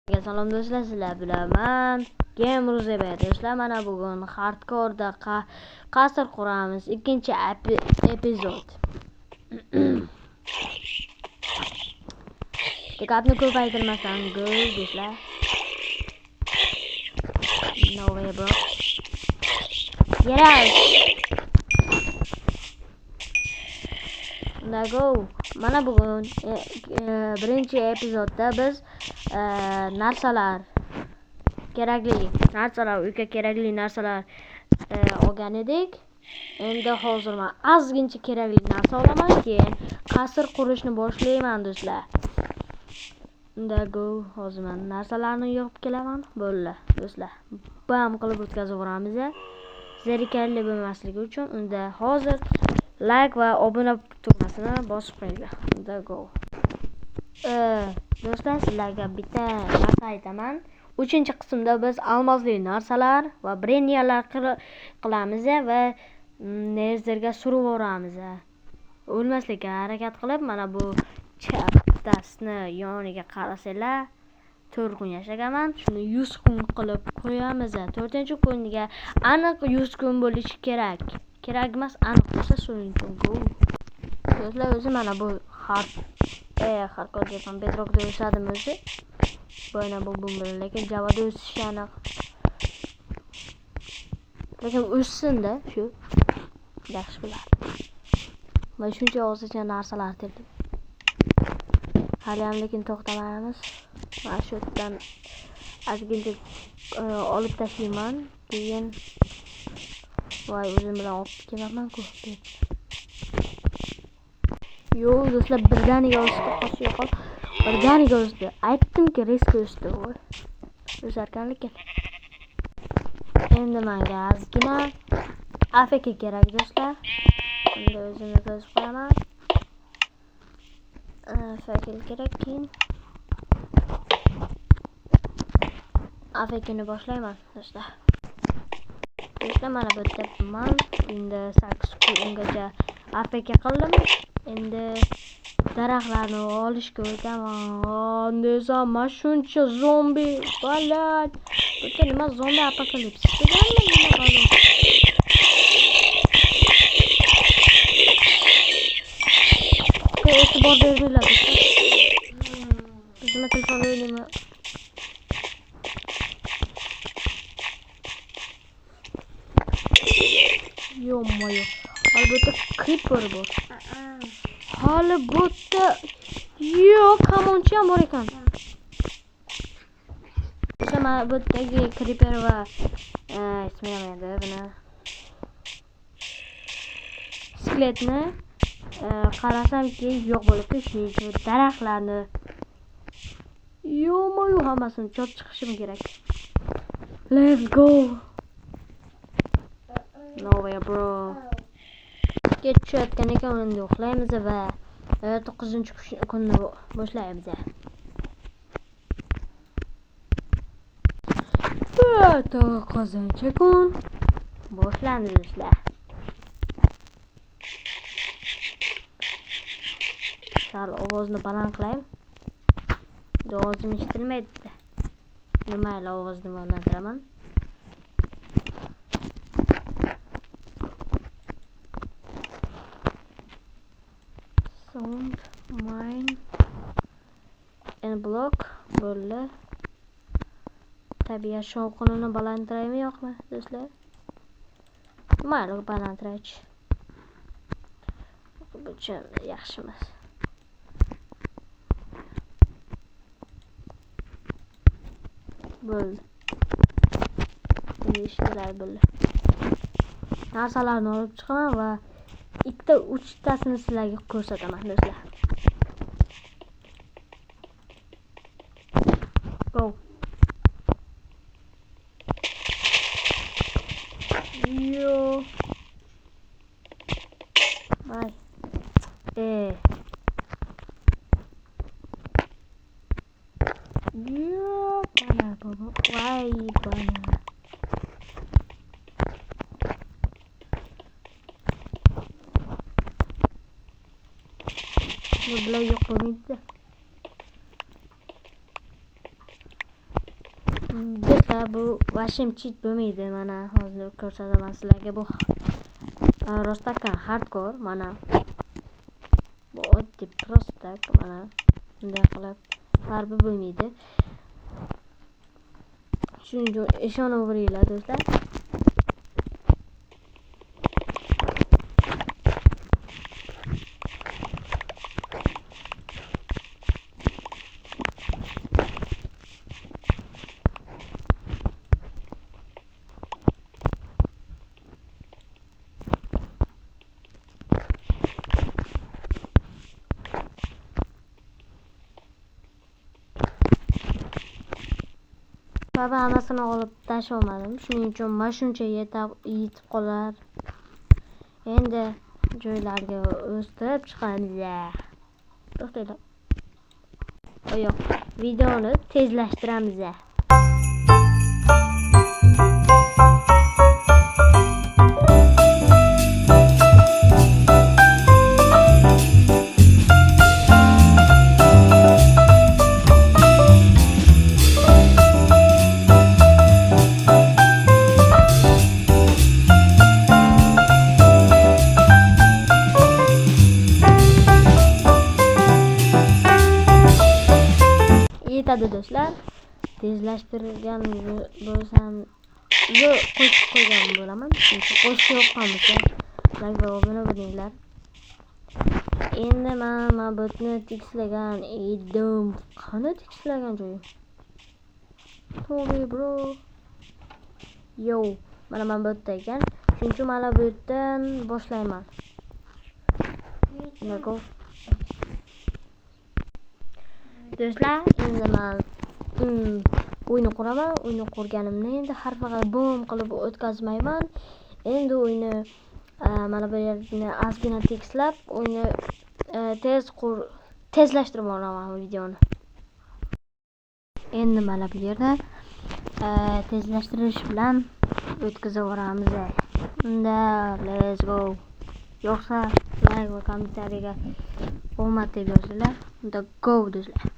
Salom do'stlar, sizlar bilaman. Game do'stlar, mana bugun hardcore'da qasr quramiz. Ikkinchi epizod. Diqqatni ko'paytirmasdan go do'stlar. No way bro. Get out. Now go. Mana bugun birinchi epizodda biz uyga kerakli narsalar olgan edik. Endi hozir men ozgincha kerakli narsa olaman, keyin qasr qurishni boshlayman do'stlar. Unda go, hozir men narsalarni yig'ib kelaman. Bo'ldi do'stlar. Bam qilib o'tkazib yuboramiz. Zerikarli bo'lmasligi uchun unda hozir like va obuna tugmasini bosib qo'yinglar. Unda go. Do'stlar, sizlarga bitta narsa aytaman. 3-qismda biz almosli narsalar va brenyalar qilamiz va nezerga surib yuboramiz. O'lmaslikka harakat qilib, mana bu chaptasini yoniga qarasanglar, 4 kun yashaganman. Shuni 100 kun qilib qo'yamiz. 4-kunga aniq 100 kun bo'lishi kerak. Kerak emas, aniq bo'lsa shuning uchun go. Do'stlar, o'zi mana bu hardcore bedrockda o'sadim o'zi. Bo'yna bu lekin Javada o'sishi aniq. Lekin o'ssin-da shu. Yaxshi bo'ladi. Men shuncha o'zicha narsalar terdim. Hali ham lekin to'xtamaymiz. Mana shu yerdan ozgincha olib tashlayman. Keyin voy, o'zim bilan olib kelaman-ku. Yo, do'stlar, birdaniga o'sdi, qo'shi yo'qol. Birdaniga o'sdi. Aytdimki, risk o'sdi. O'sarkan lekin. Endi menga ozgina AFK kerak do'stlar. Endi o'zimni o'zim qo'yaman. AFK kerak, keyin AFKni boshlayman do'stlar. Do'stlar, mana bu yerda men endi 8 kungacha AFK qildim. Endi daraxtlarni olishga o'taman. Desam, men shuncha zombi balat. Bu nima zombi apokalipsis deganmi? Nima qildim? E'tibor bermanglar do'stlar. Bizning telefon o'ynaymi? Yo-moyo. Albatta creeper bor. Hali bu yerda kamonchi ham bor ekan. Mana bu yerdagi creeper va ismini buni skeletni qarasamki yo'q bo'libdi. Shuning uchun daraxtlarni yo-moyo hammasini chop chiqishim kerak. Let's go. No way bro. Ketishayotgan ekan, endi uxlaymiz va 9-kunni boshlaymiz. 9-kun boshlandi do'stlar. Sal ovozni baland qilayim. Ovozim eshitilmaydi. Mayli, ovozni balandiraman. Sound mine and block bo'ldi. Tabiat shovqinini balandtiraymi yo'qmi do'stlar? Mayli, balantiraychi. Bu yaxshi emas. Bo'ldi. Endi ishlar bo'ldi. Narsalarni olib chiqaman va 2-3tasini sizlarga ko'rsataman do'stlar. Go. Yo. Ay. Yo, bana baba. Vay bana. Bu bilan yo'q bo'lmaydi. Do'stlar, bu vashim cheat bo'lmaydi. Mana hozir ko'rsataman sizlarga. Bu rostakam hardcore. Mana bu oddiy prostak. Mana bunday qilib farqi bo'lmaydi. Shuning uchun ishonaveringlar do'stlar. Baba hammasini olib tashlamadim. Shuning uchun mana shuncha yetib qolar. Endi joylarga o'stirib chiqamiz. To'xtanglar. Yo'q, videoni tezlashtiramiz. Yetadi do'stlar. Tezlashtirgan bo'lsam qo'shib qo'ygan bo'laman. Qo'shib yoqqanmiz. Like va obuna bo'linglar. Endi men botni tekislagan edim. Qani tekislagan joyim? To'g'ri bro. Yo, mana men botda ekan. Shuning uchun mana bu yerdan boshlayman. Go. Do'stlar, endi men o'yinni quraman. O'yinni qurganimni endi har faqat bom qilib o'tkazmayman. Endi o'yinni mana bu yerni ozgina tekislab, o'yinni tezlashtirib olaman videoni. Endi mana bu yerda tezlashtirish bilan o'tkazaveramiz. Unda let's go. Yo'qsa like va kommentariyaga omad deb yozinglar. Unda go do'stlar.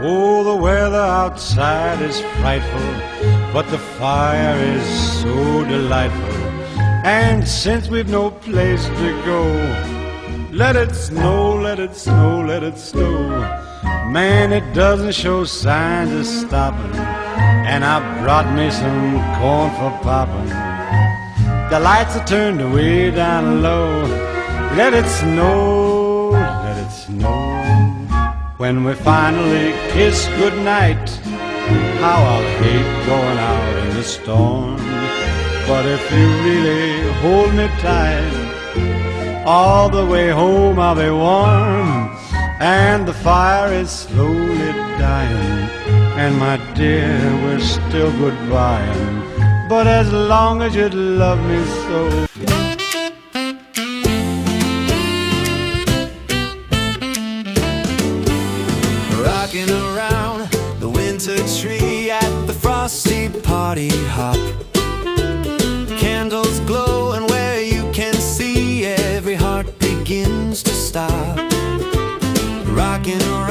Oh, the weather outside is frightful, but the fire is so delightful. And since we've no place to go, let it snow, let it snow, let it snow. Man, it doesn't show signs of stopping. And I brought me some corn for popping. The lights are turned way down low. Let it snow, let it snow. When we finally kiss goodnight, how I'll hate going out in the storm. But if you really hold me tight, all the way home I'll be warm. And the fire is slowly dying, and my dear, we're still goodbying. But as long as you love me so. Rocking around the winter tree at the frosty party hop. Candles glow, and where you can see every heart begins to stop. Rocking around